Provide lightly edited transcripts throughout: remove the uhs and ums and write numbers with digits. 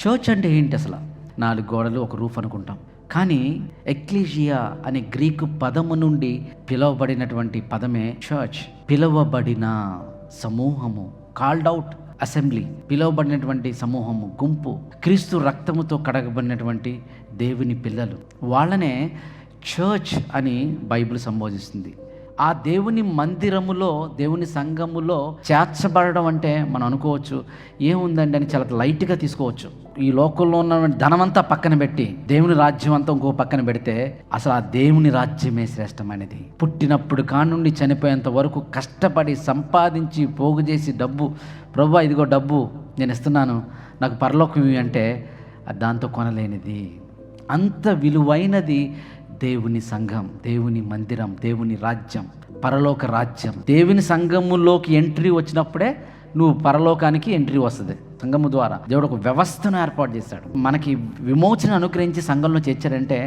Church అంటే ఏంటి అసలు? 4 గోడలు, ఒక రూఫ్ అనుకుంటాం. కానీ ఎక్లీషియా అనే గ్రీకు పదము నుండి పిలువబడినటువంటి పదమే చర్చ్. పిలువబడిన సమూహము, కాల్డ్ అవుట్ అసెంబ్లీ, పిలువబడినటువంటి సమూహము, గుంపు, క్రీస్తు రక్తముతో కడగబడినటువంటి దేవుని పిల్లలు, వాళ్ళనే చర్చ్ అని బైబిల్ సంబోధిస్తుంది. ఆ దేవుని మందిరములో, దేవుని సంఘములో చేర్చబడడం అంటే మనం అనుకోవచ్చు ఏముందండి అని చాలా లైట్గా తీసుకోవచ్చు. ఈ లోకంలో ఉన్న ధనమంతా పక్కన పెట్టి దేవుని రాజ్యం అంతా ఇంకో పక్కన పెడితే అసలు ఆ దేవుని రాజ్యమే శ్రేష్టమైనది. పుట్టినప్పుడు కానుండి చనిపోయేంత వరకు కష్టపడి సంపాదించి పోగు చేసి డబ్బు, ప్రభువా ఇదిగో డబ్బు నేను ఇస్తున్నాను నాకు పరలోకం ఇవి అంటే దాంతో కొనలేనిది. అంత విలువైనది దేవుని సంఘం, దేవుని మందిరం, దేవుని రాజ్యం, పరలోక రాజ్యం. దేవుని సంఘములోకి ఎంట్రీ వచ్చినప్పుడే నువ్వు పరలోకానికి ఎంట్రీ వస్తుంది. సంఘము ద్వారా దేవుడు ఒక వ్యవస్థను ఏర్పాటు చేశాడు. మనకి విమోచన అనుగ్రహించి సంఘంలో చేర్చాడంటే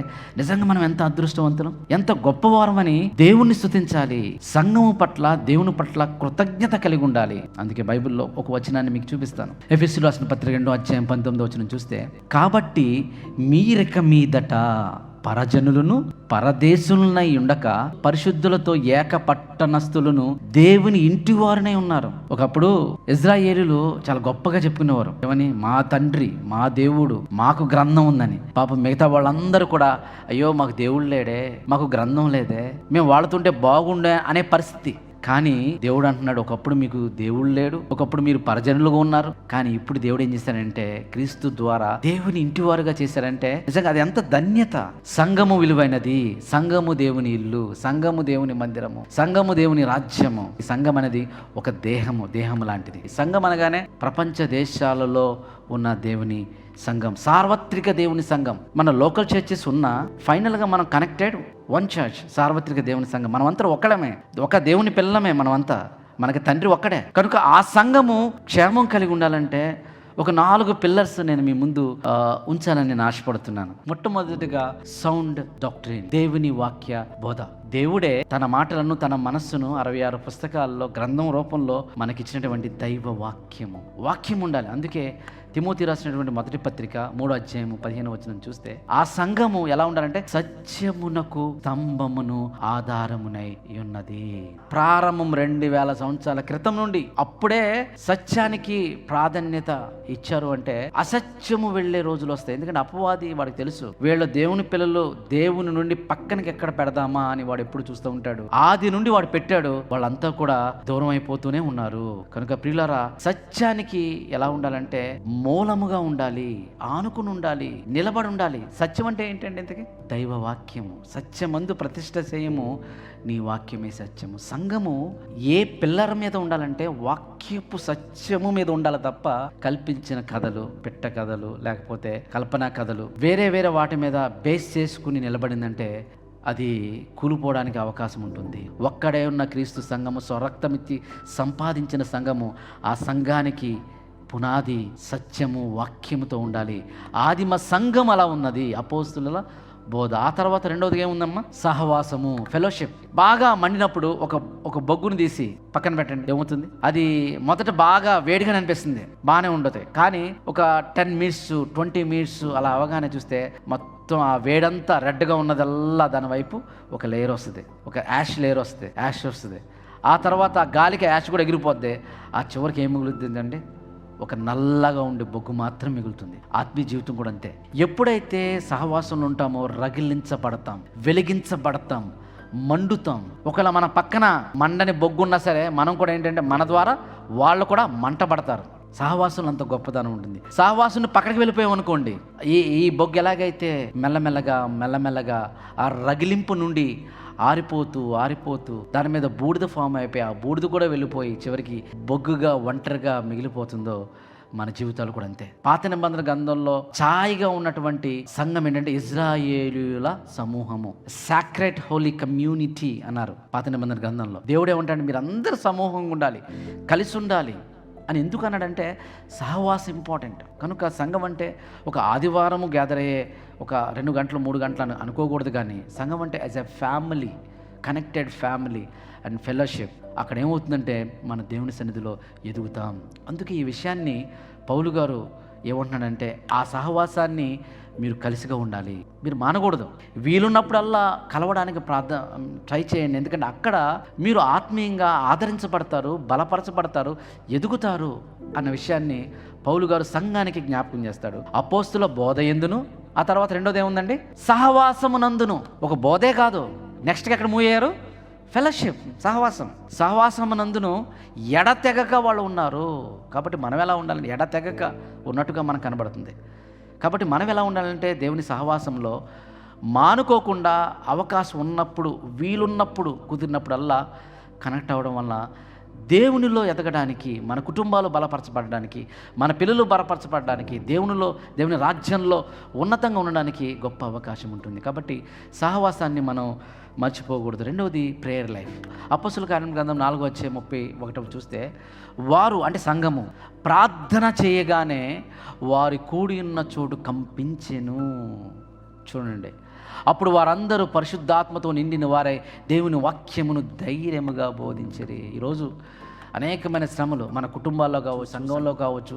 నిజంగా మనం ఎంత అదృష్టవంతులం, ఎంత గొప్పవారమని దేవుణ్ణి స్తుతించాలి. సంఘము పట్ల, దేవుని పట్ల కృతజ్ఞత కలిగి ఉండాలి. అందుకే బైబిల్లో ఒక వచనాన్ని మీకు చూపిస్తాను. ఎఫెసీయులకు రాసిన పత్రిక 2:19 చూస్తే, కాబట్టి మీరిక మీదట పరజనులను పరదేశులనై ఉండక పరిశుద్ధులతో ఏక పట్టణస్థులను దేవుని ఇంటి వారినై ఉన్నారు. ఒకప్పుడు ఇజ్రాయేలీలు చాలా గొప్పగా చెప్పుకునేవారు, ఏమని? మా తండ్రి, మా దేవుడు, మాకు గ్రంథం ఉందని. పాపం మిగతా వాళ్ళందరూ కూడా అయ్యో మాకు దేవుడు లేడే, మాకు గ్రంథం లేదే, మేము వాడుతుంటే బాగుండే అనే పరిస్థితి. కానీ దేవుడు అంటున్నాడు, ఒకప్పుడు మీకు దేవుడు లేడు, ఒకప్పుడు మీరు పరజనులుగా ఉన్నారు, కానీ ఇప్పుడు దేవుడు ఏం చేశాడంటే క్రీస్తు ద్వారా దేవుని ఇంటివారుగా చేశారంటే నిజంగా అది ఎంత ధన్యత. సంఘము విలువైనది, సంఘము దేవుని ఇల్లు, సంఘము దేవుని మందిరము, సంఘము దేవుని రాజ్యము. ఈ సంఘం అనేది ఒక దేహము లాంటిది. సంఘం అనగానే ప్రపంచ దేశాలలో ఉన్న దేవుని సంఘం, సార్వత్రిక దేవుని సంఘం. మన లోకల్ చర్చెస్ ఉన్నా ఫైనల్గా మనం కనెక్టెడ్ వన్ చర్చ్, సార్వత్రిక దేవుని సంఘం. మనమంతా ఒక్కడమే, ఒక దేవుని పిల్లమే మనమంతా, మనకి తండ్రి ఒక్కడే. కనుక ఆ సంఘము క్షేమం కలిగి ఉండాలంటే ఒక 4 పిల్లర్స్ నేను మీ ముందు ఉంచాలని నేను ఆశపడుతున్నాను. మొట్టమొదటిగా సౌండ్ డాక్ట్రిన్, దేవుని వాక్య బోధ. దేవుడే తన మాటలను, తన మనస్సును 66 పుస్తకాల్లో గ్రంథం రూపంలో మనకిచ్చినటువంటి దైవ వాక్యం ఉండాలి. అందుకే తిమోతి రాసినటువంటి మొదటి పత్రిక 3:15 చూస్తే ఆ సంఘము ఎలా ఉండాలంటే సత్యమునకు స్తంభమును ఆధారమునై ఉన్నది. ప్రారంభం 2000 సంవత్సరాల క్రితం నుండి అప్పుడే సత్యానికి ప్రాధాన్యత ఇచ్చారు. అంటే అసత్యము వెళ్లే రోజులు వస్తాయి. ఎందుకంటే అపవాది వాడికి తెలుసు, వీళ్ళ దేవుని పిల్లలు దేవుని నుండి పక్కనకి ఎక్కడ పెడదామా అని వాడు ఎప్పుడు చూస్తూ ఉంటాడు. ఆది నుండి వాడు పెట్టాడు, వాళ్ళంతా కూడా దూరం అయిపోతూనే ఉన్నారు. కనుక ప్రియులారా, సత్యానికి ఎలా ఉండాలంటే మూలముగా ఉండాలి, ఆనుకుని ఉండాలి, నిలబడి ఉండాలి. సత్యం అంటే ఏంటంటే ఇంతకీ దైవ వాక్యము. సత్యమందు ప్రతిష్ఠ చేయము, నీ వాక్యమే సత్యము. సంఘము ఏ పిల్లర్ మీద ఉండాలంటే వాక్యపు సత్యము మీద ఉండాలి తప్ప కల్పించిన కథలు, పిట్ట కథలు, లేకపోతే కల్పనా కథలు, వేరే వాటి మీద బేస్ చేసుకుని నిలబడిందంటే అది కూలిపోవడానికి అవకాశం ఉంటుంది. ఒక్కడే ఉన్న క్రీస్తు సంఘము, స్వరక్తమిచ్చి సంపాదించిన సంఘము, ఆ సంఘానికి పునాది సత్యము, వాక్యముతో ఉండాలి. ఆదిమ సంఘం అలా ఉన్నది, అపోస్తుల బోధ. ఆ తర్వాత రెండవది ఏముందమ్మా? సహవాసము, ఫెలోషిప్. బాగా మండినప్పుడు ఒక బొగ్గును తీసి పక్కన పెట్టండి, ఏమవుతుంది? అది మొదట బాగా వేడిగా అనిపిస్తుంది, బాగానే ఉండదు. కానీ ఒక 10 minutes 20 minutes అలా అవగానే చూస్తే మొత్తం ఆ వేడంతా రెడ్గా ఉన్నదల్లా దాని వైపు ఒక లేయర్ వస్తుంది, ఒక యాష్ లేయర్ వస్తుంది, యాష్ వస్తుంది. ఆ తర్వాత ఆ గాలికి యాష్ కూడా ఎగిరిపోద్ది. ఆ చివరికి ఏం మిగులుతుందండి? ఒక నల్లగా ఉండే బొగ్గు మాత్రం మిగులుతుంది. ఆత్మీయ జీవితం కూడా అంతే. ఎప్పుడైతే సహవాసంలో ఉంటామో రగిలించబడతాం, వెలిగించబడతాం, మండుతాం. ఒకవేళ మన పక్కన మండని బొగ్గు ఉన్నా సరే మనం కూడా ఏంటంటే మన ద్వారా వాళ్ళు కూడా మంటపడతారు. సహవాసంలో అంత గొప్పదనం ఉంటుంది. సహవాసం పక్కకి వెళ్ళిపోయామనుకోండి, ఈ బొగ్గు ఎలాగైతే మెల్లమెల్లగా ఆ రగిలింపు నుండి ఆరిపోతూ దాని మీద బూడిద ఫామ్ అయిపోయి ఆ బూడిద కూడా వెళ్ళిపోయి చివరికి బొగ్గుగా ఒంటరిగా మిగిలిపోతుందో మన జీవితాలు కూడా అంతే. పాత నిబంధన గ్రంథంలో ఛాయిగా ఉన్నటువంటి సంఘం ఏంటంటే ఇజ్రాయేలీయుల సమూహము, సాక్రెడ్ హోలీ కమ్యూనిటీ అన్నారు పాత నిబంధన గ్రంథంలో. దేవుడు ఏమంటాడు? మీరు అందరు సమూహంగా ఉండాలి, కలిసి ఉండాలి అని. ఎందుకు అన్నాడంటే సహవాసం ఇంపార్టెంట్. కనుక సంఘం అంటే ఒక ఆదివారము గ్యాదర్ అయ్యే ఒక 2 గంటలు 3 గంటలు అనుకోకూడదు. కానీ సంఘం అంటే as a family, connected family and fellowship. అక్కడ ఏమవుతుందంటే మన దేవుని సన్నిధిలో ఎదుగుతాం. అందుకే ఈ విషయాన్ని పౌలు గారు ఏమంటున్నాడంటే ఆ సహవాసాన్ని మీరు కలిసిగా ఉండాలి, మీరు మానకూడదు. వీలున్నప్పుడల్లా కలవడానికి ట్రై చేయండి. ఎందుకంటే అక్కడ మీరు ఆత్మీయంగా ఆదరించబడతారు, బలపరచబడతారు, ఎదుగుతారు అన్న విషయాన్ని పౌలు గారు సంఘానికి జ్ఞాపకం చేస్తాడు. అపోస్తుల బోధ ఎందును, ఆ తర్వాత రెండోది ఏముందండి, సహవాసమునందును. ఒక బోధే కాదు, నెక్స్ట్కి ఎక్కడ మూవ్ అయ్యారు, ఫెలోషిప్, సహవాసమునందును ఎడతెగక వాళ్ళు ఉన్నారు. కాబట్టి మనం ఎలా ఉండాలంటే ఎడతెగక ఉన్నట్టుగా మనకు కనబడుతుంది. కాబట్టి మనం ఎలా ఉండాలంటే దేవుని సహవాసంలో మానుకోకుండా అవకాశం ఉన్నప్పుడు, వీలున్నప్పుడు, కుదిరినప్పుడల్లా కనెక్ట్ అవ్వడం వల్ల దేవునిలో ఎదగడానికి, మన కుటుంబాలు బలపరచబడడానికి, మన పిల్లలు బలపరచబడడానికి, దేవుని రాజ్యంలో ఉన్నతంగా ఉండడానికి గొప్ప అవకాశం ఉంటుంది. కాబట్టి సహవాసాన్ని మనం మర్చిపోకూడదు. రెండవది ప్రేయర్ లైఫ్. అపొస్తలుల కార్యముల గ్రంథం 4:31 చూస్తే, వారు అంటే సంఘము ప్రార్థన చేయగానే వారి కూడి ఉన్న చోటు కంపించెను. చూడండి, అప్పుడు వారందరూ పరిశుద్ధాత్మతో నిండిన వారై దేవుని వాక్యమును ధైర్యముగా బోధించిరి. ఈరోజు అనేకమైన శ్రమలు మన కుటుంబాల్లో కావచ్చు, సంఘంలో కావచ్చు,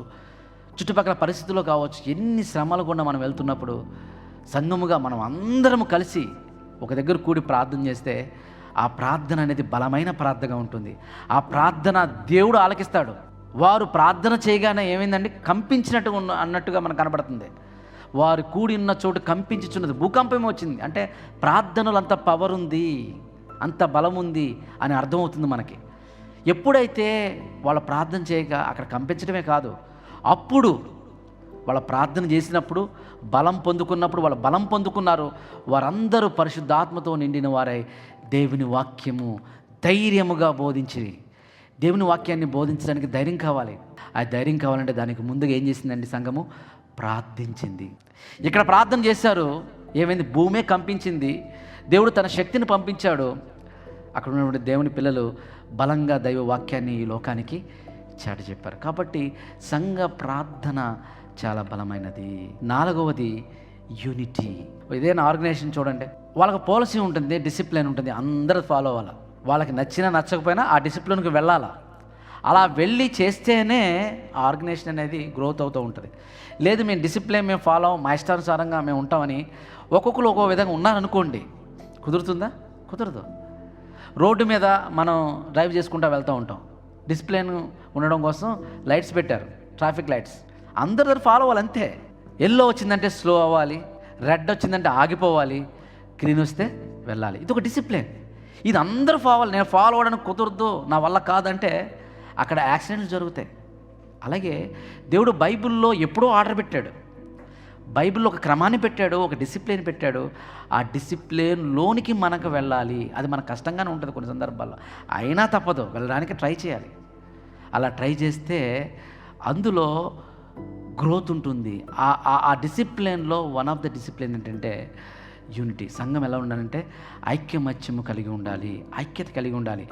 చుట్టుపక్కల పరిస్థితుల్లో కావచ్చు, ఎన్ని శ్రమలు గుండా మనం వెళ్తున్నప్పుడు సంఘముగా మనం అందరము కలిసి ఒక దగ్గర కూడి ప్రార్థన చేస్తే ఆ ప్రార్థన అనేది బలమైన ప్రార్థనగా ఉంటుంది. ఆ ప్రార్థన దేవుడు ఆలకిస్తాడు. వారు ప్రార్థన చేయగానే ఏమైందండి, అన్నట్టుగా మనకు కనబడుతుంది. వారు కూడి ఉన్న చోటు కంపించుచున్నది, భూకంపం వచ్చింది అంటే ప్రార్థనలు అంత పవర్ ఉంది, అంత బలం ఉంది అని అర్థమవుతుంది మనకి. ఎప్పుడైతే వాళ్ళ ప్రార్థన చేయక అక్కడ కంపించడమే కాదు, అప్పుడు వాళ్ళ ప్రార్థన చేసినప్పుడు బలం పొందుకున్నప్పుడు, వాళ్ళ బలం పొందుకున్నారు. వారందరూ పరిశుద్ధాత్మతో నిండిన వారై దేవుని వాక్యము ధైర్యముగా బోధించి. దేవుని వాక్యాన్ని బోధించడానికి ధైర్యం కావాలి. ఆ ధైర్యం కావాలంటే దానికి ముందుగా ఏం చేసిందండి, సంఘము ప్రార్థించింది. ఇక్కడ ప్రార్థన చేశారు, ఏమైంది, భూమే కంపించింది. దేవుడు తన శక్తిని పంపించాడు. అక్కడ ఉన్నటువంటి దేవుని పిల్లలు బలంగా దైవ వాక్యాన్ని ఈ లోకానికి చాటి చెప్పారు. కాబట్టి సంఘ ప్రార్థన చాలా బలమైనది. నాలుగవది యూనిటీ. ఏదైనా ఆర్గనైజేషన్ చూడండి, వాళ్ళకి పాలసీ ఉంటుంది, డిసిప్లిన్ ఉంటుంది, అందరూ ఫాలో అవ్వాలి. వాళ్ళకి నచ్చినా నచ్చకపోయినా ఆ డిసిప్లిన్కి వెళ్ళాలా. అలా వెళ్ళి చేస్తేనే ఆ ఆర్గనైజేషన్ అనేది గ్రోత్ అవుతూ ఉంటుంది. లేదు మేము డిసిప్లిన్ మేము ఫాలో మా ఇష్టానుసారంగా మేము ఉంటామని ఒక్కొక్కరు ఒక్కో విధంగా ఉన్నారనుకోండి, కుదురుతుందా? కుదరదు. రోడ్డు మీద మనం డ్రైవ్ చేసుకుంటూ వెళ్తూ ఉంటాం, డిసిప్లిన్ ఉండడం కోసం లైట్స్ పెట్టారు, ట్రాఫిక్ లైట్స్, అందరు ఫాలో అవ్వాలి అంతే. ఎల్లో వచ్చిందంటే స్లో అవ్వాలి, రెడ్ వచ్చిందంటే ఆగిపోవాలి, గ్రీన్ వస్తే వెళ్ళాలి. ఇది ఒక డిసిప్లిన్. ఇది అందరూ ఫాలో. నేను ఫాలో అవ్వడానికి కుదరదు, నా వల్ల కాదంటే అక్కడ యాక్సిడెంట్స్ జరుగుతాయి. అలాగే దేవుడు బైబిల్లో ఎప్పుడో ఆర్డర్ పెట్టాడు, బైబిల్లో ఒక క్రమాన్ని పెట్టాడు, ఒక డిసిప్లిన్ పెట్టాడు. ఆ డిసిప్లిన్లోనికి మనకు వెళ్ళాలి. అది మనకు కష్టంగానే ఉంటుంది కొన్ని సందర్భాల్లో, అయినా తప్పదు, వెళ్ళడానికి ట్రై చేయాలి. అలా ట్రై చేస్తే అందులో గ్రోత్ ఉంటుంది. ఆ డిసిప్లిన్లో వన్ ఆఫ్ ద డిసిప్లిన్ ఏంటంటే యూనిటీ. సంఘం ఎలా ఉండాలంటే ఐక్యమత్యము కలిగి ఉండాలి, ఐక్యత కలిగి ఉండాలి.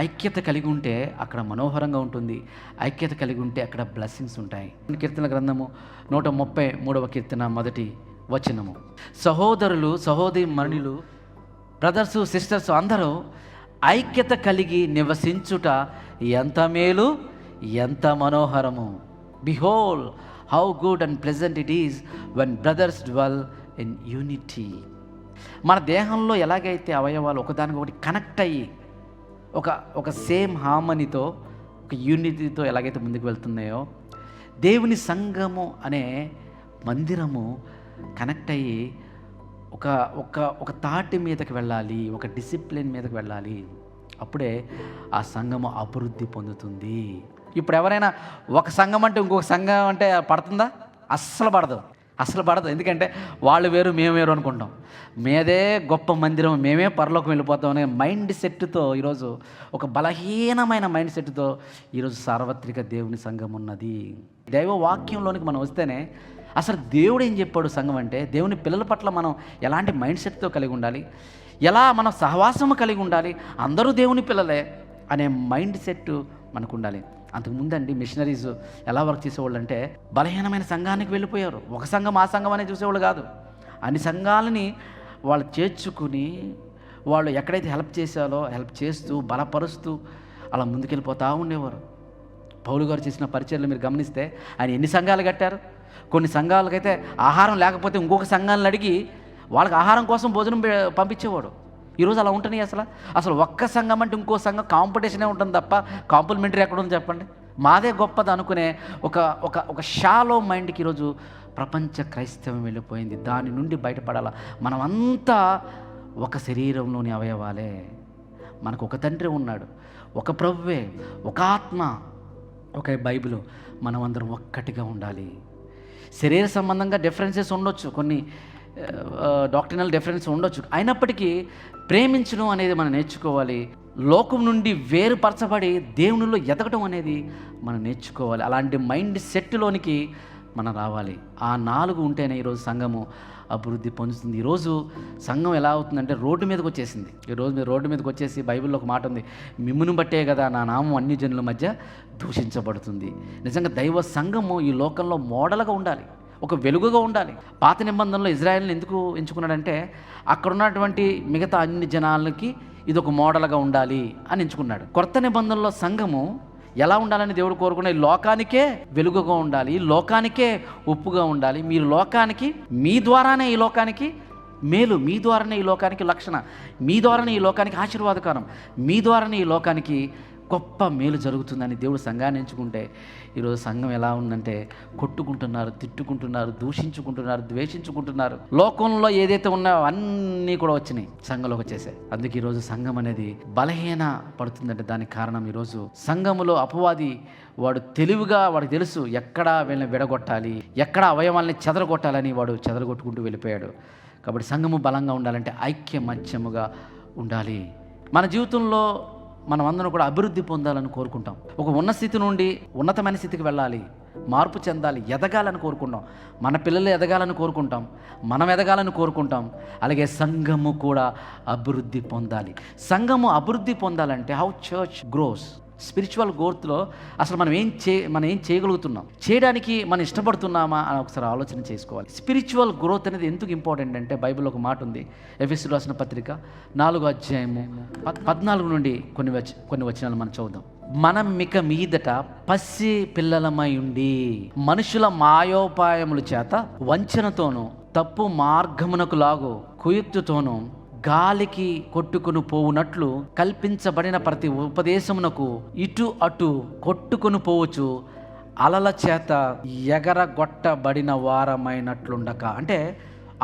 ఐక్యత కలిగి ఉంటే అక్కడ మనోహరంగా ఉంటుంది, ఐక్యత కలిగి ఉంటే అక్కడ బ్లెస్సింగ్స్ ఉంటాయి. కీర్తన గ్రంథము 133వ కీర్తన 1వ వచనము, సహోదరులు సహోదరీమణులు బ్రదర్సు సిస్టర్స్ అందరూ ఐక్యత కలిగి నివసించుట ఎంత మేలు, ఎంత మనోహరము. Behold how good and pleasant it is when brothers dwell in unity. మన దేహంలో ఎలాగైతే అవయవాలు ఒకదానికొకటి కనెక్ట్ అయ్యి ఒక సేమ్ హార్మనీతో, ఒక యూనిటీతో ఎలాగైతే ముందుకు వెళ్తున్నాయో, దేవుని సంఘము అనే మందిరము కనెక్ట్ అయ్యి ఒక తాటి మీదకి వెళ్ళాలి, ఒక డిసిప్లిన్ మీదకి వెళ్ళాలి. అప్పుడే ఆ సంఘము అభివృద్ధి పొందుతుంది. ఇప్పుడు ఎవరైనా ఒక సంఘం అంటే ఇంకొక సంఘం అంటే పడుతుందా? అస్సలు పడదు. ఎందుకంటే వాళ్ళు వేరు మేము వేరు అనుకుంటాం. మేదే గొప్ప మందిరం, మేమే పరలోకం వెళ్ళిపోతాం అనే మైండ్ సెట్తో ఈరోజు, ఒక బలహీనమైన మైండ్ సెట్తో ఈరోజు సార్వత్రిక దేవుని సంఘం ఉన్నది. దైవ వాక్యంలోనికి మనం వస్తేనే అసలు దేవుడు ఏం చెప్పాడు సంఘం అంటే, దేవుని పిల్లల పట్ల మనం ఎలాంటి మైండ్ సెట్తో కలిగి ఉండాలి, ఎలా మనం సహవాసము కలిగి ఉండాలి, అందరూ దేవుని పిల్లలే అనే మైండ్ సెట్ మనకు ఉండాలి. అంతకుముందండి మిషనరీస్ ఎలా వర్క్ చేసేవాళ్ళు అంటే, బలహీనమైన సంఘానికి వెళ్ళిపోయారు. ఒక సంఘం ఆ సంఘం అనేది చూసేవాళ్ళు కాదు, అన్ని సంఘాలని వాళ్ళు చేర్చుకుని వాళ్ళు ఎక్కడైతే హెల్ప్ చేశారో హెల్ప్ చేస్తూ బలపరుస్తూ అలా ముందుకెళ్ళిపోతూ ఉండేవారు. పౌలు గారు చేసిన పరిచర్లు మీరు గమనిస్తే ఆయన ఎన్ని సంఘాలు కట్టారు, కొన్ని సంఘాలకైతే ఆహారం లేకపోతే ఇంకొక సంఘాలను అడిగి వాళ్ళకి ఆహారం కోసం భోజనం పంపించేవాడు. ఈరోజు అలా ఉంటున్నాయి. అసలు ఒక్క సంఘం అంటే ఇంకో సంఘం కాంపిటీషనే ఉంటుంది తప్ప కాంప్లిమెంటరీ ఎక్కడ ఉంది చెప్పండి? మాదే గొప్పది అనుకునే ఒక ఒక ఒక షాలో మైండ్కి ఈరోజు ప్రపంచ క్రైస్తవం వెళ్ళిపోయింది. దాని నుండి బయటపడాల. మనమంతా ఒక శరీరంలోని అవయవాలే. మనకు ఒక తండ్రి ఉన్నాడు, ఒక ప్రభువే, ఒక ఆత్మ, ఒక బైబిల్. మనం అందరం ఒక్కటిగా ఉండాలి. శరీర సంబంధంగా డిఫరెన్సెస్ ఉండొచ్చు, కొన్ని డాక్టరినల్ డిఫరెన్స్ ఉండొచ్చు. అయినప్పటికీ ప్రేమించడం అనేది మనం నేర్చుకోవాలి. లోకం నుండి వేరుపరచబడి దేవునిలో ఎదగడం అనేది మనం నేర్చుకోవాలి. అలాంటి మైండ్ సెట్లోనికి మనం రావాలి. ఆ 4 ఉంటేనే ఈరోజు సంఘము అభివృద్ధి పొందుతుంది. ఈరోజు సంఘం ఎలా అవుతుందంటే రోడ్డు మీదకి వచ్చేసింది. ఈరోజు మీరు రోడ్డు మీదకి వచ్చేసి బైబిల్లో ఒక మాట ఉంది, మిమ్మును బట్టే కదా నా నామం అన్ని జనుల మధ్య దూషించబడుతుంది. నిజంగా దైవ సంఘము ఈ లోకంలో మోడల్గా ఉండాలి, ఒక వెలుగుగా ఉండాలి. పాత నిబంధనలో ఇజ్రాయెల్ని ఎందుకు ఎంచుకున్నాడంటే అక్కడ ఉన్నటువంటి మిగతా అన్ని జనాలకి ఇది ఒక మోడల్గా ఉండాలి అని ఎంచుకున్నాడు. కొత్త నిబంధనలో సంఘము ఎలా ఉండాలని దేవుడు కోరుకున్న ఈ లోకానికే వెలుగుగా ఉండాలి, ఈ లోకానికే ఉప్పుగా ఉండాలి. మీరు లోకానికి, మీ ద్వారానే ఈ లోకానికి మేలు, మీ ద్వారానే ఈ లోకానికి రక్షణ, మీ ద్వారానే ఈ లోకానికి ఆశీర్వాదకరం, మీ ద్వారానే ఈ లోకానికి గొప్ప మేలు జరుగుతుందని దేవుడు సంఘాన్ని ఎంచుకుంటే ఈరోజు సంఘం ఎలా ఉందంటే కొట్టుకుంటున్నారు, తిట్టుకుంటున్నారు, దూషించుకుంటున్నారు, ద్వేషించుకుంటున్నారు. లోకంలో ఏదైతే ఉన్నాయో అన్నీ కూడా వచ్చినాయి, సంఘంలోకి వచ్చేసాయి. అందుకే ఈరోజు సంఘం అనేది బలహీన పడుతుందంటే దానికి కారణం ఈరోజు సంఘములో అపవాది వాడు తెలివిగా, వాడికి తెలుసు ఎక్కడ వీళ్ళని విడగొట్టాలి, ఎక్కడ అవయవాల్ని చెదరగొట్టాలని వాడు చెదరగొట్టుకుంటూ వెళ్ళిపోయాడు. కాబట్టి సంఘము బలంగా ఉండాలంటే ఐక్యమత్యముగా ఉండాలి. మన జీవితంలో మనం అందరం కూడా అభివృద్ధి పొందాలని కోరుకుంటాం. ఒక ఉన్న స్థితి నుండి ఉన్నతమైన స్థితికి వెళ్ళాలి, మార్పు చెందాలి, ఎదగాలని కోరుకుంటాం. మన పిల్లలు ఎదగాలని కోరుకుంటాం, మనం ఎదగాలని కోరుకుంటాం. అలాగే సంఘము కూడా అభివృద్ధి పొందాలి. సంఘము అభివృద్ధి పొందాలంటే హౌ చర్చ్ గ్రోస్, స్పిరిచువల్ గ్రోత్లో అసలు మనం ఏం చేయగలుగుతున్నాం, చేయడానికి మనం ఇష్టపడుతున్నామా అని ఒకసారి ఆలోచన చేసుకోవాలి. స్పిరిచువల్ గ్రోత్ అనేది ఎందుకు ఇంపార్టెంట్ అంటే బైబిల్లో ఒక మాట ఉంది, ఎఫెసీయులకు రాసిన పత్రిక 4వ అధ్యాయము 14 నుండి కొన్ని వచనాలు మనం చూద్దాం. మనం ఇక మీదట పసి పిల్లలమై ఉండి మనుషుల మాయోపాయముల చేత వంచనతోనూ తప్పు మార్గమునకు లాగు కుయుక్తితోనూ గాలికి కొట్టుకుని పోవునట్లు కల్పించబడిన ప్రతి ఉపదేశమునకు ఇటు అటు కొట్టుకుని పోవచ్చు అలల చేత ఎగరగొట్టబడిన వారమైనట్లుండక. అంటే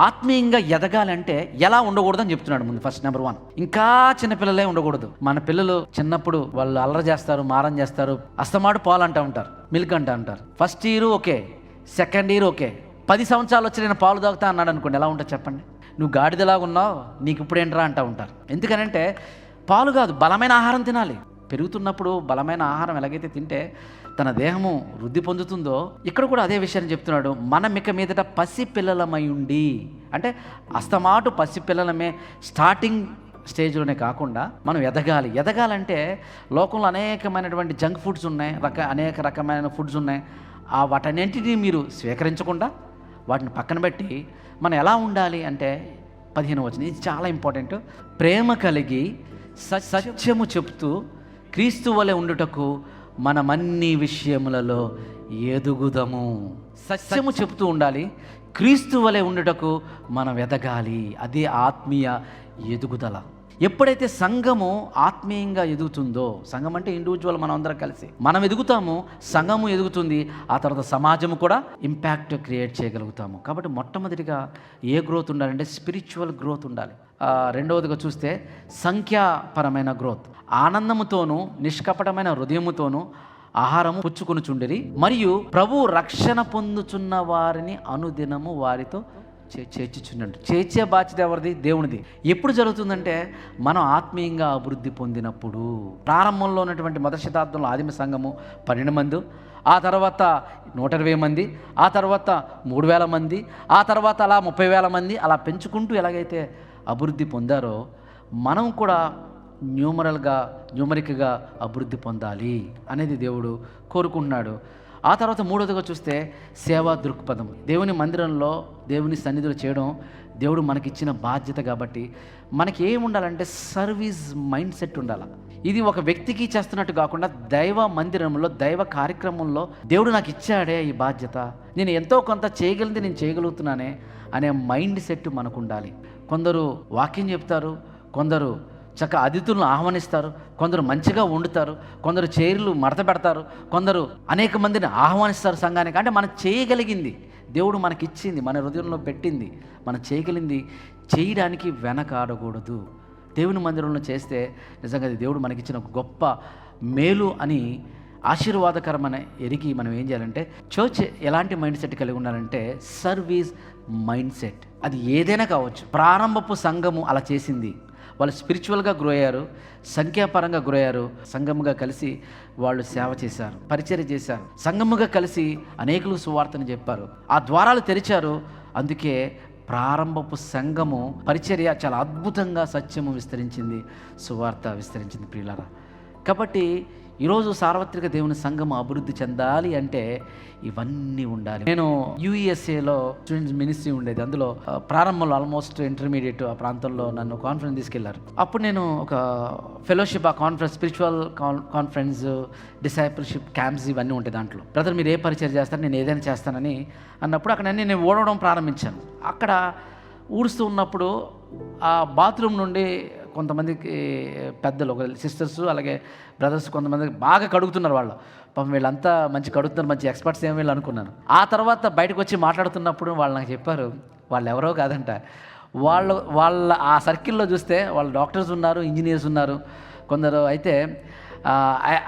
ఆత్మీయంగా ఎదగాలంటే ఎలా ఉండకూడదని చెప్తున్నాడు ముందు. ఫస్ట్ నెంబర్ 1, ఇంకా చిన్నపిల్లలే ఉండకూడదు. మన పిల్లలు చిన్నప్పుడు వాళ్ళు అల్లరి చేస్తారు, మారం చేస్తారు, అస్తమాటు పాలు అంటూ ఉంటారు, మిల్క్ అంటూ ఉంటారు. First year okay, second year okay, 10 సంవత్సరాలు వచ్చి నేను పాలు తాగుతా అన్నాడు అనుకోండి, ఎలా ఉంటుంది చెప్పండి? నువ్వు గాడిదలాగా ఉన్నావు, నీకు ఇప్పుడు ఏంట్రా అంటూ ఉంటారు. ఎందుకనంటే పాలు కాదు, బలమైన ఆహారం తినాలి. పెరుగుతున్నప్పుడు బలమైన ఆహారం ఎలాగైతే తింటే తన దేహము వృద్ధి పొందుతుందో ఇక్కడ కూడా అదే విషయాన్ని చెప్తున్నాడు. మనం ఇక మీదట పసి పిల్లలమై ఉండి, అంటే అస్తమాటు పసి పిల్లలమే స్టార్టింగ్ స్టేజ్లోనే కాకుండా మనం ఎదగాలంటే లోకంలో అనేకమైనటువంటి జంక్ ఫుడ్స్ ఉన్నాయి, అనేక రకమైన ఫుడ్స్ ఉన్నాయి. వాటన్నింటినీ మీరు స్వీకరించకుండా వాటిని పక్కన పెట్టి మనం ఎలా ఉండాలి అంటే 15వ వచనం, ఇది చాలా ఇంపార్టెంట్. ప్రేమ కలిగి సత్యము చెప్తూ క్రీస్తు వలె ఉండుటకు మనం అన్ని విషయములలో ఎదుగుదము. సత్యము చెప్తూ ఉండాలి, క్రీస్తు వలె ఉండుటకు మనం ఎదగాలి. అదే ఆత్మీయ ఎదుగుదల. ఎప్పుడైతే సంఘము ఆత్మీయంగా ఎదుగుతుందో, సంఘం అంటే ఇండివిజువల్, మనం అందరం కలిసి మనం ఎదుగుతాము, సంఘము ఎదుగుతుంది, ఆ తర్వాత సమాజము కూడా ఇంపాక్ట్ క్రియేట్ చేయగలుగుతాము. కాబట్టి మొట్టమొదటిగా ఏ గ్రోత్ ఉండాలంటే స్పిరిచువల్ గ్రోత్ ఉండాలి. రెండవదిగా చూస్తే సంఖ్యాపరమైన గ్రోత్. ఆనందముతోనూ నిష్కపటమైన హృదయముతోనూ ఆహారము పుచ్చుకొనుచుండిరి, మరియు ప్రభు రక్షణ పొందుచున్న వారిని అనుదినము వారితో చేర్చుచున్నాడు. చేర్చే బాధ్యత ఎవరిది? దేవునిది. ఎప్పుడు జరుగుతుందంటే మనం ఆత్మీయంగా అభివృద్ధి పొందినప్పుడు. ప్రారంభంలో ఉన్నటువంటి మొదటి శతాబ్దంలో ఆదిమ సంఘము 12 మంది, ఆ తర్వాత 120 మంది, ఆ తర్వాత 3000 మంది, ఆ తర్వాత అలా 30,000 మంది, అలా పెంచుకుంటూ ఎలాగైతే అభివృద్ధి పొందారో మనం కూడా న్యూమరిక్గా అభివృద్ధి పొందాలి అనేది దేవుడు కోరుకుంటున్నాడు. ఆ తర్వాత మూడవదిగా చూస్తే సేవా దృక్పథం. దేవుని మందిరంలో, దేవుని సన్నిధిలో చేయడం దేవుడు మనకిచ్చిన బాధ్యత. కాబట్టి మనకి ఏం ఉండాలంటే సర్వీస్ మైండ్ సెట్ ఉండాలి. ఇది ఒక వ్యక్తికి చేస్తున్నట్టు కాకుండా దైవ మందిరంలో, దైవ కార్యక్రమంలో దేవుడు నాకు ఇచ్చాడే ఈ బాధ్యత, నేను ఎంతో కొంత చేయగలిగింది నేను చేయగలుగుతున్నానే అనే మైండ్ సెట్ మనకు ఉండాలి. కొందరు వాక్యం చెప్తారు, కొందరు చక్కగా అతిథులను ఆహ్వానిస్తారు, కొందరు మంచిగా వండుతారు, కొందరు చైర్లు మడత పెడతారు, కొందరు అనేక మందిని ఆహ్వానిస్తారు సంఘానికి. అంటే మనం చేయగలిగింది, దేవుడు మనకిచ్చింది, మన హృదయంలో పెట్టింది, మనం చేయగలిగింది చేయడానికి వెనకాడకూడదు. దేవుని మందిరంలో చేస్తే నిజంగా అది దేవుడు మనకిచ్చిన ఒక గొప్ప మేలు అని, ఆశీర్వాదకరమని ఎరిగి మనం ఏం చేయాలంటే, చర్చ్ ఎలాంటి మైండ్ సెట్ కలిగి ఉండాలంటే సర్వీస్ మైండ్ సెట్. అది ఏదైనా కావచ్చు. ప్రారంభపు సంఘము అలా చేసింది. వాళ్ళు స్పిరిచువల్గా గ్రో అయ్యారు, సంఖ్యాపరంగా గ్రో అయ్యారు, సంఘముగా కలిసి వాళ్ళు సేవ చేశారు, పరిచర్య చేశారు, సంఘముగా కలిసి అనేకులు సువార్తను చెప్పారు, ఆ ద్వారాలు తెరిచారు. అందుకే ప్రారంభపు సంఘము పరిచర్య చాలా అద్భుతంగా సత్యము విస్తరించింది, సువార్త విస్తరించింది ప్రియులారా. కాబట్టి ఈరోజు సార్వత్రిక దేవుని సంఘము అభివృద్ధి చెందాలి అంటే ఇవన్నీ ఉండాలి. నేను యూఎస్ఏలో స్టూడెంట్స్ మినిస్ట్రీ ఉండేది. అందులో ప్రారంభంలో ఆల్మోస్ట్ ఇంటర్మీడియట్ ఆ ప్రాంతంలో నన్ను కాన్ఫరెన్స్ తీసుకెళ్లారు. అప్పుడు నేను ఒక ఫెలోషిప్, ఆ conference, spiritual conference, discipleship camps ఇవన్నీ ఉంటాయి. దాంట్లో బ్రదర్ మీరు ఏ పరిచయం చేస్తారు, నేను ఏదైనా చేస్తానని అన్నప్పుడు అక్కడ నేను ఓడవడం ప్రారంభించాను. అక్కడ ఊడుస్తూ ఉన్నప్పుడు ఆ బాత్రూమ్ నుండి కొంతమందికి పెద్దలు, ఒక సిస్టర్స్ అలాగే బ్రదర్స్ కొంతమంది బాగా కడుగుతున్నారు. వాళ్ళు పాపం వీళ్ళంతా మంచి కడుగుతున్నారు, మంచి ఎక్స్పర్ట్స్ ఏమి వీళ్ళు అనుకున్నాను. ఆ తర్వాత బయటకు వచ్చి మాట్లాడుతున్నప్పుడు వాళ్ళు నాకు చెప్పారు, వాళ్ళు ఎవరో కాదంట, వాళ్ళ ఆ సర్కిల్లో చూస్తే వాళ్ళు డాక్టర్స్ ఉన్నారు, ఇంజనీర్స్ ఉన్నారు, కొందరు అయితే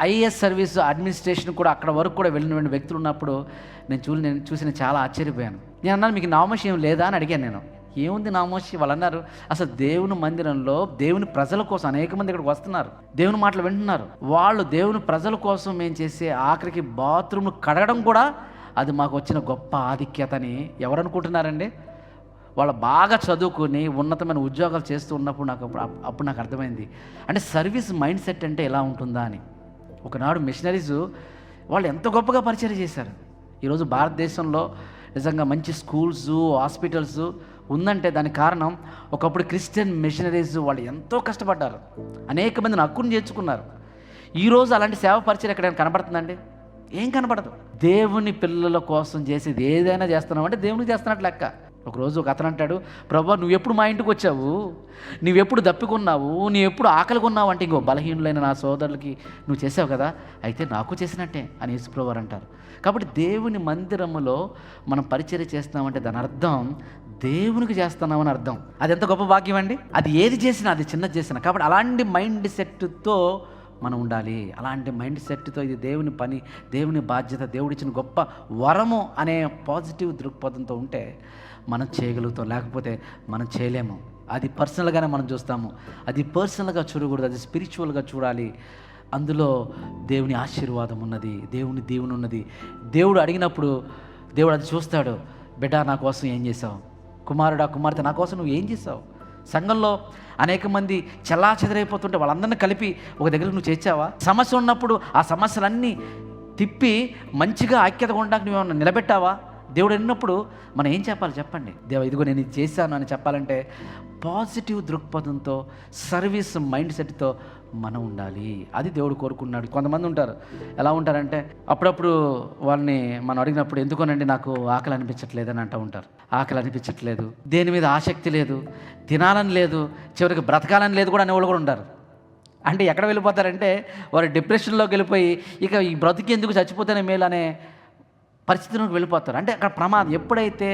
ఐఏఎస్ సర్వీస్ అడ్మినిస్ట్రేషన్ కూడా అక్కడ వరకు కూడా వెళ్ళిన వ్యక్తులు ఉన్నప్పుడు నేను చూసి చాలా ఆశ్చర్యపోయాను. నేను అన్నాను, మీకు నామోషం లేదా అని అడిగాను. నేను ఏముంది నామోషి? వాళ్ళు అన్నారు, అసలు దేవుని మందిరంలో దేవుని ప్రజల కోసం అనేక మంది ఇక్కడికి వస్తున్నారు, దేవుని మాటలు వింటున్నారు. వాళ్ళు దేవుని ప్రజల కోసం మేము చేసే ఆఖరికి బాత్రూమ్లు కడగడం కూడా అది మాకు వచ్చిన గొప్ప ఆధిక్యత అని ఎవరు అనుకుంటున్నారండి? వాళ్ళు బాగా చదువుకుని ఉన్నతమైన ఉద్యోగాలు చేస్తూ ఉన్నప్పుడు అప్పుడు నాకు అర్థమైంది, అంటే సర్వీస్ మైండ్ సెట్ అంటే ఎలా ఉంటుందా అని. ఒకనాడు మిషనరీస్ వాళ్ళు ఎంత గొప్పగా పరిచయం చేశారు. ఈరోజు భారతదేశంలో నిజంగా మంచి స్కూల్స్, హాస్పిటల్స్ ఉందంటే దానికి కారణం ఒకప్పుడు క్రిస్టియన్ మిషనరీస్ వాళ్ళు ఎంతో కష్టపడ్డారు, అనేక మందిని హక్కును చేర్చుకున్నారు. ఈరోజు అలాంటి సేవ పరిచయం ఎక్కడైనా కనబడుతుందండి? ఏం కనబడదు. దేవుని పిల్లల కోసం చేసేది ఏదైనా చేస్తున్నామంటే దేవునికి చేస్తున్నట్టు లెక్క. ఒకరోజు ఒక అతను అంటాడు, ప్రభా నువ్వెప్పుడు మా ఇంటికి వచ్చావు, నువ్వెప్పుడు దప్పికొన్నావు, నువ్వెప్పుడు ఆకలిగా ఉన్నావు అంటే, ఇంకో బలహీనులైన నా సోదరులకి నువ్వు చేసావు కదా, అయితే నాకు చేసినట్టే అని యేసుప్రభు వారు అంటారు. కాబట్టి దేవుని మందిరములో మనం పరిచర్య చేస్తున్నామంటే దాని అర్థం దేవునికి చేస్తున్నామని అర్థం. అది ఎంత గొప్ప భాగ్యం అండి. అది ఏది చేసినా, అది చిన్నది చేసినా. కాబట్టి అలాంటి మైండ్ సెట్తో మనం ఉండాలి. అలాంటి మైండ్ సెట్తో ఇది దేవుని పని, దేవుని బాధ్యత, దేవుడిచ్చిన గొప్ప వరము అనే పాజిటివ్ దృక్పథంతో ఉంటే మనం చేయగలుగుతాం, లేకపోతే మనం చేయలేము. అది పర్సనల్గానే మనం చూస్తాము. అది పర్సనల్గా చూడకూడదు, అది స్పిరిచువల్గా చూడాలి. అందులో దేవుని ఆశీర్వాదం ఉన్నది, దేవుని దీవెన ఉన్నది. దేవుడు అడిగినప్పుడు దేవుడు అది చూస్తాడు. బిడ్డ నా కోసం ఏం చేసావు, కుమారుడా కుమార్తె నా కోసం నువ్వు ఏం చేసావు. సంఘంలో అనేక మంది చెల్లాచెదరైపోతుంటే వాళ్ళందరినీ కలిపి ఒక దగ్గరకు నువ్వు చేర్చావా? సమస్య ఉన్నప్పుడు ఆ సమస్యలన్నీ తిప్పి మంచిగా ఐక్యత ఉండడానికి నువ్వు నిలబెట్టావా? దేవుడు అన్నప్పుడు మనం ఏం చెప్పాలి చెప్పండి? దేవా ఇదిగో నేను ఇది చేశాను అని చెప్పాలంటే పాజిటివ్ దృక్పథంతో, సర్వీస్ మైండ్ సెట్తో మనం ఉండాలి. అది దేవుడు కోరుకున్నాడు. కొంతమంది ఉంటారు, ఎలా ఉంటారంటే అప్పుడప్పుడు వాళ్ళని మనం అడిగినప్పుడు ఎందుకోనండి నాకు ఆకలి అనిపించట్లేదు అని అంటూ ఉంటారు. ఆకలి అనిపించట్లేదు, దేని మీద ఆసక్తి లేదు, తినాలని లేదు, చివరికి బ్రతకాలని లేదు కూడా అనేవాళ్ళు కూడా ఉంటారు. అంటే ఎక్కడ వెళ్ళిపోతారంటే వారు డిప్రెషన్లోకి వెళ్ళిపోయి ఇక ఈ బ్రతికి ఎందుకు చచ్చిపోతేనే మేలు అనే పరిస్థితిలోకి వెళ్ళిపోతారు. అంటే అక్కడ ప్రమాదం. ఎప్పుడైతే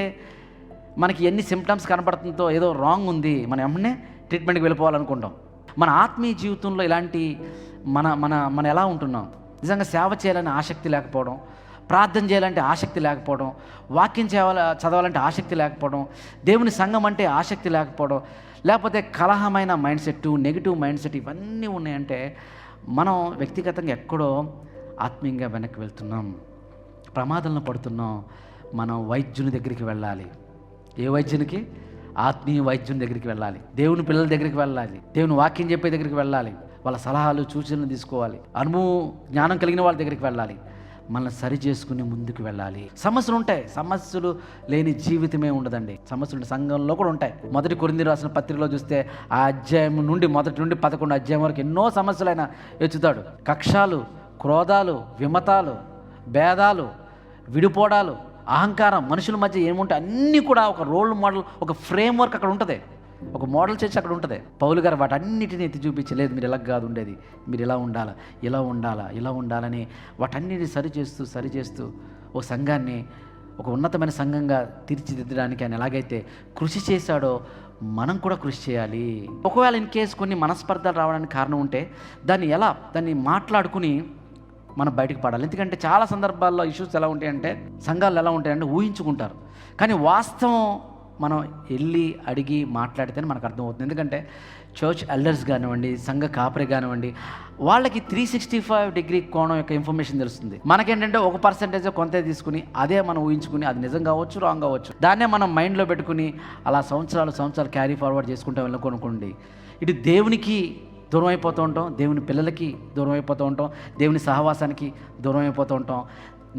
మనకి ఎన్ని సిమ్టమ్స్ కనపడుతుందో ఏదో రాంగ్ ఉంది, మనం వెంటనే ట్రీట్మెంట్కి వెళ్ళిపోవాలనుకుంటాం. మన ఆత్మీయ జీవితంలో ఇలాంటి మన ఎలా ఉంటున్నాం? నిజంగా సేవ చేయాలని ఆసక్తి లేకపోవడం, ప్రార్థన చేయాలంటే ఆసక్తి లేకపోవడం, వాక్యం చదవాలంటే ఆసక్తి లేకపోవడం, దేవుని సంఘం అంటే ఆసక్తి లేకపోవడం, లేకపోతే కలహమైన mind set, negative mind set, ఇవన్నీ ఉన్నాయంటే మనం వ్యక్తిగతంగా ఎక్కడో ఆత్మీయంగా వెనక్కి వెళ్తున్నాం, ప్రమాదంలో పడుతున్నాం. మనం వైద్యుని దగ్గరికి వెళ్ళాలి. ఏ వైద్యునికి? ఆత్మీయ వైద్యుని దగ్గరికి వెళ్ళాలి, దేవుని పిల్లల దగ్గరికి వెళ్ళాలి, దేవుని వాక్యం చెప్పే దగ్గరికి వెళ్ళాలి, వాళ్ళ సలహాలు సూచనలు తీసుకోవాలి, జ్ఞానం కలిగిన వాళ్ళ దగ్గరికి వెళ్ళాలి. మనల్ని సరి చేసుకుని ముందుకు వెళ్ళాలి. సమస్యలు ఉంటాయి, సమస్యలు లేని జీవితమే ఉండదండి. సమస్యలు సంఘంలో కూడా ఉంటాయి. మొదటి కొరింథీయులకు రాసిన పత్రికలో చూస్తే ఆ అధ్యాయం నుండి మొదటి నుండి 11 అధ్యాయం వరకు ఎన్నో సమస్యలైనా ఎత్తుతాడు. కక్షాలు, క్రోధాలు, విమతాలు, భేదాలు, విడిపోవడాలు, అహంకారం, మనుషుల మధ్య ఏముంటాయి అన్నీ కూడా ఒక రోల్ మోడల్, ఒక ఫ్రేమ్ వర్క్ అక్కడ ఉంటుంది, ఒక మోడల్ చర్చ్ అక్కడ ఉంటుంది. పౌలు గారు వాటన్నిటిని ఎత్తి చూపించలేదు. మీరు ఇలా కాదు ఉండేది, మీరు ఇలా ఉండాలా, ఇలా ఉండాలా, ఇలా ఉండాలని వాటన్నిటిని సరిచేస్తూ ఓ సంఘాన్ని ఒక ఉన్నతమైన సంఘంగా తీర్చిదిద్దడానికి ఆయన ఎలాగైతే కృషి చేశాడో మనం కూడా కృషి చేయాలి. ఒకవేళ ఇన్ కేసు కొన్ని మనస్పర్ధలు రావడానికి కారణం ఉంటే దాన్ని మాట్లాడుకుని మనం బయటకు పడాలి. ఎందుకంటే చాలా సందర్భాల్లో ఇష్యూస్ ఎలా ఉంటాయంటే, సంఘాలు ఎలా ఉంటాయంటే ఊహించుకుంటారు, కానీ వాస్తవం మనం వెళ్ళి అడిగి మాట్లాడితేనే మనకు అర్థమవుతుంది. ఎందుకంటే చర్చ్ ఎల్డర్స్ కానివ్వండి, సంఘ కాపరి కానివ్వండి, వాళ్ళకి 365 డిగ్రీ కోణం యొక్క ఇన్ఫర్మేషన్ తెలుస్తుంది. మనకేంటంటే 1% కొంత తీసుకుని అదే మనం ఊహించుకుని అది నిజం కావచ్చు, రాంగ్ కావచ్చు, దాన్నే మనం మైండ్లో పెట్టుకుని అలా సంవత్సరాలు క్యారీ ఫార్వర్డ్ చేసుకుంటూ వెళ్ళనుకోనుకోండి, ఇటు దేవునికి దూరం అయిపోతూ ఉంటాం, దేవుని పిల్లలకి దూరం అయిపోతూ ఉంటాం, దేవుని సహవాసానికి దూరం అయిపోతూ ఉంటాం.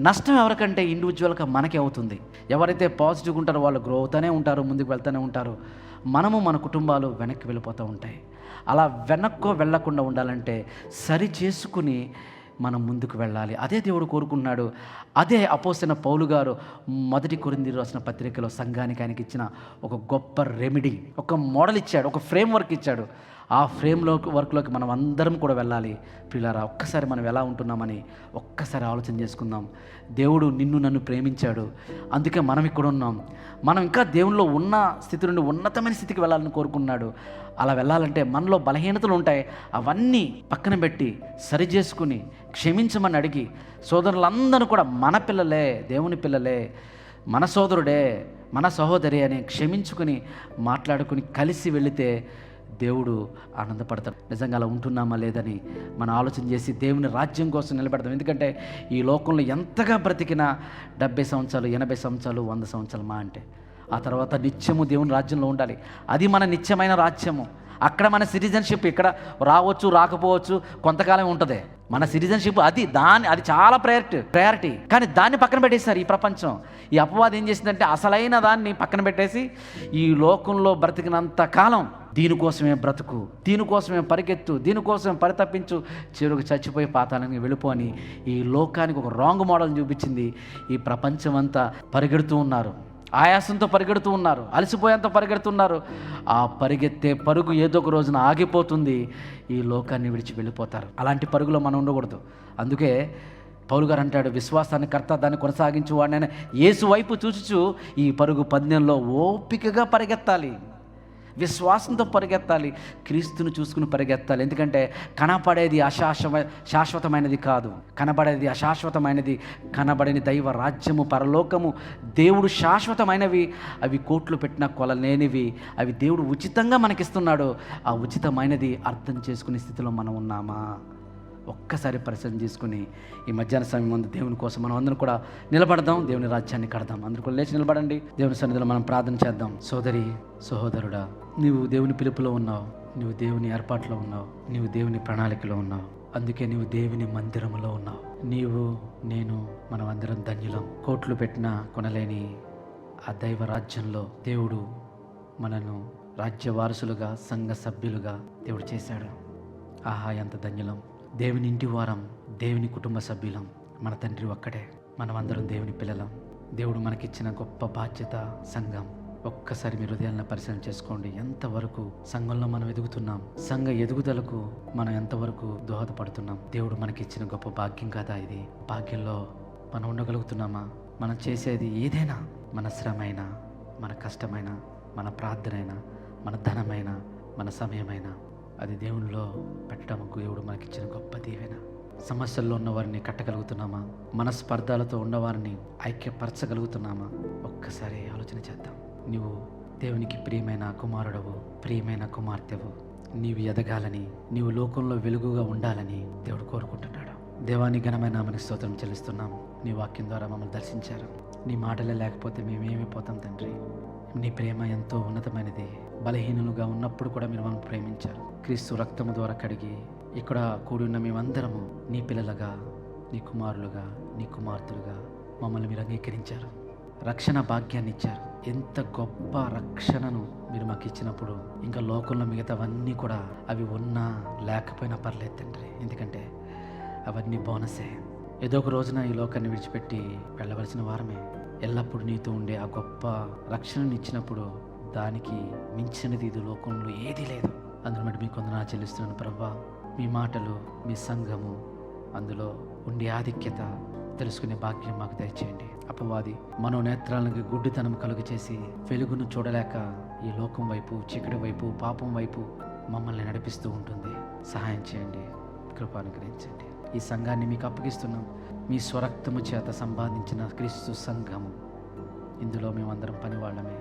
నష్టం ఎవరికంటే ఇండివిజువల్గా మనకే అవుతుంది. ఎవరైతే పాజిటివ్గా ఉంటారో వాళ్ళు గ్రో అవుతూనే ఉంటారు, ముందుకు వెళ్తూనే ఉంటారు. మనము మన కుటుంబాలు వెనక్కి వెళ్ళిపోతూ ఉంటాయి. అలా వెనక్కు వెళ్ళకుండా ఉండాలంటే సరి చేసుకుని మనం ముందుకు వెళ్ళాలి. అదే దేవుడు కోరుకున్నాడు. అదే అపోస్తలుడైన పౌలు గారు మొదటి కొరింథీయులకు రాసిన పత్రికలో సంఘానికి ఆయనకి ఇచ్చిన ఒక గొప్ప రెమెడీ, ఒక మోడల్ ఇచ్చాడు, ఒక ఫ్రేమ్ వర్క్ ఇచ్చాడు. ఆ వర్క్లోకి మనం అందరం కూడా వెళ్ళాలి. ప్రియులారా, ఒక్కసారి మనం ఎలా ఉంటున్నామని ఒక్కసారి ఆలోచన చేసుకుందాం. దేవుడు నిన్ను నన్ను ప్రేమించాడు, అందుకే మనం ఇక్కడ ఉన్నాం. మనం ఇంకా దేవునిలో ఉన్న స్థితి నుండి ఉన్నతమైన స్థితికి వెళ్ళాలని కోరుకున్నాడు. అలా వెళ్ళాలంటే మనలో బలహీనతలు ఉంటాయి, అవన్నీ పక్కన పెట్టి సరి చేసుకుని క్షమించమని అడిగి, సోదరులందరూ కూడా మన పిల్లలే, దేవుని పిల్లలే, మన సోదరుడే, మన సహోదరి అని క్షమించుకుని మాట్లాడుకుని కలిసి వెళితే దేవుడు ఆనందపడతాడు. నిజంగా అలా ఉంటున్నామా లేదని మనం ఆలోచన చేసి దేవుని రాజ్యం కోసం నిలబెడతాం. ఎందుకంటే ఈ లోకంలో ఎంతగా బ్రతికినా 70 సంవత్సరాలు, 80 సంవత్సరాలు, 100 సంవత్సరాలు మా అంటే, ఆ తర్వాత నిత్యము దేవుని రాజ్యంలో ఉండాలి. అది మన నిత్యమైన రాజ్యము. అక్కడ మన సిటిజన్షిప్ ఇక్కడ రావచ్చు, రాకపోవచ్చు, కొంతకాలం ఉంటుంది. మన సిటిజన్షిప్ అది చాలా ప్రయారిటీ. కానీ దాన్ని పక్కన పెట్టేశారు ఈ ప్రపంచం. ఈ అపవాదం ఏం చేసిందంటే అసలైన దాన్ని పక్కన పెట్టేసి ఈ లోకంలో బ్రతికినంత కాలం దీనికోసమే బ్రతుకు, దీనికోసమే పరిగెత్తు, దీనికోసమే పరితపించు, చివరికి చచ్చిపోయి పాతాళానికి వెళ్ళిపో అని ఈ లోకానికి ఒక రాంగ్ మోడల్ చూపించింది. ఈ ప్రపంచం అంతా పరిగెడుతూ ఉన్నారు, ఆయాసంతో పరిగెడుతూ ఉన్నారు, అలసిపోయేంత పరిగెడుతున్నారు. ఆ పరిగెత్తే పరుగు ఏదో ఒక రోజున ఆగిపోతుంది, ఈ లోకాన్ని విడిచి వెళ్ళిపోతారు. అలాంటి పరుగులో మనం ఉండకూడదు. అందుకే పౌలు గారు అంటాడు, విశ్వాసాన్ని కర్త దాన్ని కొనసాగించు వాడినైనా యేసు వైపు చూచుచు ఈ పరుగు పందెంలో ఓపికగా పరిగెత్తాలి, విశ్వాసంతో పరిగెత్తాలి, క్రీస్తుని చూసుకుని పరిగెత్తాలి. ఎందుకంటే కనపడేది శాశ్వతమైనది కాదు, కనబడేది అశాశ్వతమైనది. కనబడని దైవ రాజ్యము, పరలోకము, దేవుడు శాశ్వతమైనవి. అవి కోట్లు పెట్టినా కొలలేనివి. అవి దేవుడు ఉచితంగా మనకిస్తున్నాడు. ఆ ఉచితమైనది అర్థం చేసుకునే స్థితిలో మనం ఉన్నామా? ఒక్కసారి పరిశీలన చేసుకుని ఈ మధ్యాహ్న సమయం ముందు దేవుని కోసం మనం అందరం కూడా నిలబడదాం, దేవుని రాజ్యాన్ని కడదాం. అందరూ కూడా లేచి నిలబడండి, దేవుని సన్నిధిలో మనం ప్రార్థన చేద్దాం. సోదరి, సహోదరుడా, నీవు దేవుని పిలుపులో ఉన్నావు, నువ్వు దేవుని ఏర్పాట్లో ఉన్నావు, నీవు దేవుని ప్రణాళికలో ఉన్నావు. అందుకే నీవు దేవుని మందిరములో ఉన్నావు. నీవు, నేను, మనం అందరం ధన్యులం. కోట్లు పెట్టినా కొనలేని ఆ దైవ రాజ్యంలో దేవుడు మనను రాజ్య వారసులుగా, సంఘ సభ్యులుగా దేవుడు చేశాడు. ఆహా, ఎంత ధన్యులం! దేవుని ఇంటి వారం, దేవుని కుటుంబ సభ్యులం. మన తండ్రి ఒక్కడే, మనమందరం దేవుని పిల్లలం. దేవుడు మనకిచ్చిన గొప్ప బాధ్యత సంఘం. ఒక్కసారి మీ హృదయాలను పరిశీలన చేసుకోండి. ఎంతవరకు సంఘంలో మనం ఎదుగుతున్నాం, సంఘ ఎదుగుదలకు మనం ఎంతవరకు దోహదపడుతున్నాం? దేవుడు మనకిచ్చిన గొప్ప భాగ్యం కదా ఇది. భాగ్యంలో మనం ఉండగలుగుతున్నామా? మనం చేసేది ఏదైనా, మన శ్రమైన, మన కష్టమైన, మన ప్రార్థనైనా, మన ధనమైన, మన సమయమైన, అది దేవునిలో పెట్టడానికి దేవుడు మనకిచ్చిన గొప్ప దీవెన. సమస్యల్లో ఉన్నవారిని కట్టగలుగుతున్నామా? మనస్పర్ధాలతో ఉన్నవారిని ఐక్యపరచగలుగుతున్నామా? ఒక్కసారి ఆలోచన చేద్దాం. నీవు దేవునికి ప్రియమైన కుమారుడవు, ప్రియమైన కుమార్తెవు. నీవు ఎదగాలని, నీవు లోకంలో వెలుగుగా ఉండాలని దేవుడు కోరుకుంటున్నాడు. దేవాని ఘనమైన నామమునకు స్తోత్రం చెల్లిస్తున్నాం. నీ వాక్యం ద్వారా మమ్మల్ని దర్శించారు. నీ మాటలే లేకపోతే మేమేమైపోతాం తండ్రి. నీ ప్రేమ ఎంతో ఉన్నతమైనది. బలహీనులుగా ఉన్నప్పుడు కూడా మీరు మమ్మల్ని ప్రేమించారు. క్రీస్తు రక్తము ద్వారా కడిగి ఇక్కడ కూడి ఉన్న మేమందరము నీ పిల్లలుగా, నీ కుమారులుగా, నీ కుమార్తెలుగా మమ్మల్ని మీరు అంగీకరించారు. రక్షణ భాగ్యాన్ని ఇచ్చారు. ఎంత గొప్ప రక్షణను మీరు మాకు ఇచ్చినప్పుడు ఇంకా లోకంలో మిగతావన్నీ కూడా అవి ఉన్నా లేకపోయినా పర్లేదు తండ్రి. ఎందుకంటే అవన్నీ బోనసే. ఏదో ఒక రోజున ఈ లోకాన్ని విడిచిపెట్టి వెళ్ళవలసిన వారమే. ఎల్లప్పుడూ నీతో ఉండే ఆ గొప్ప రక్షణను ఇచ్చినప్పుడు దానికి మించినది ఇది లోకంలో ఏదీ లేదు. అందులో బట్టి మీకు వందనాలు చెల్లిస్తున్నాను ప్రభువా. మీ మాటలు, మీ సంఘము, అందులో ఉండే ఆధిక్యత తెలుసుకునే భాగ్యం మాకు దయచేయండి. అపవాది మనోనేత్రాలకు గుడ్డితనం కలుగు చేసి వెలుగును చూడలేక ఈ లోకం వైపు, చీకటి వైపు, పాపం వైపు మమ్మల్ని నడిపిస్తూ ఉంటుంది. సహాయం చేయండి, కృప అనుగ్రహించండి. ఈ సంఘాన్ని మీకు అప్పగిస్తున్నాం. మీ స్వరక్తము చేత సంపాదించిన క్రీస్తు సంఘము, ఇందులో మేమందరం పనివాళ్ళమే,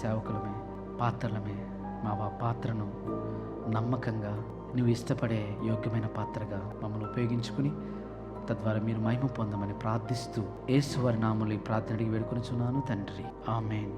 సేవకులమే, పాత్రలమే. మా పాత్రను నమ్మకంగా నువ్వు ఇష్టపడే యోగ్యమైన పాత్రగా మమ్మల్ని ఉపయోగించుకుని తద్వారా మీరు మహిమ పొందమని ప్రార్థిస్తూ యేసు వారి నామములో ఈ ప్రార్థన అడిగి వేడుకొనుచున్నాను తండ్రి. ఆమేన్.